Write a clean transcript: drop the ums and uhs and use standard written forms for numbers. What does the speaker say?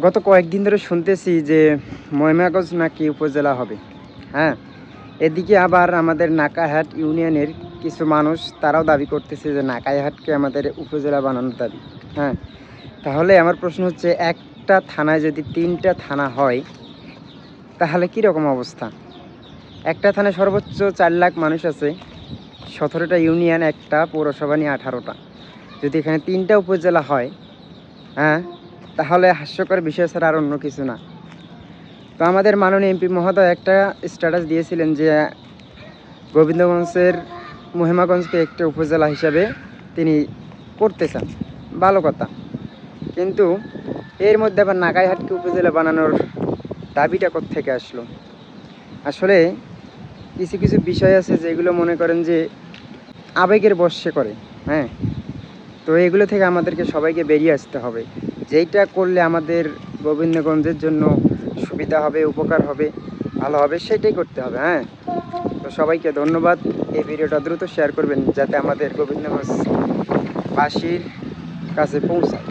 গত কয়েকদিন ধরে শুনতেছি যে ময়নাগঞ্জ নাকি উপজেলা হবে। হ্যাঁ, এদিকে আবার আমাদের নাকাইহাট ইউনিয়নের কিছু মানুষ তারাও দাবি করতেছে যে নাকাইহাটকে আমাদের উপজেলা বানানোর দাবি। হ্যাঁ, তাহলে আমার প্রশ্ন হচ্ছে, একটা থানায় যদি 3টা থানা হয় তাহলে কীরকম অবস্থা? একটা থানায় সর্বোচ্চ 4 লাখ মানুষ আছে, 17টা ইউনিয়ন, একটা পৌরসভা নিয়ে 18টা। যদি এখানে 3টা উপজেলা হয়, হ্যাঁ, তাহলে হাস্যকর বিষয় ছাড়া আর অন্য কিছু না। তো আমাদের মাননীয় এমপি মহোদয় একটা স্ট্যাটাস দিয়েছিলেন যে গোবিন্দগঞ্জের মহিমাগঞ্জকে একটা উপজেলা হিসাবে তিনি করতে চান। ভালো কথা, কিন্তু এর মধ্যে আবার নাকাইহাটকে উপজেলা বানানোর দাবিটা কোত্থেকে আসলো? আসলে কিছু কিছু বিষয় আছে যেগুলো মনে করেন যে আবেগের বশে করে। হ্যাঁ, তো এগুলো থেকে আমাদেরকে সবাইকে বেরিয়ে আসতে হবে। যেইটা করলে আমাদের গোবিন্দগঞ্জের জন্য সুবিধা হবে, উপকার হবে, ভালো হবে, সেটাই করতে হবে। হ্যাঁ, তো সবাইকে ধন্যবাদ। এই ভিডিওটা দ্রুত শেয়ার করবেন যাতে আমাদের গোবিন্দগঞ্জবাসীর কাছে পৌঁছায়।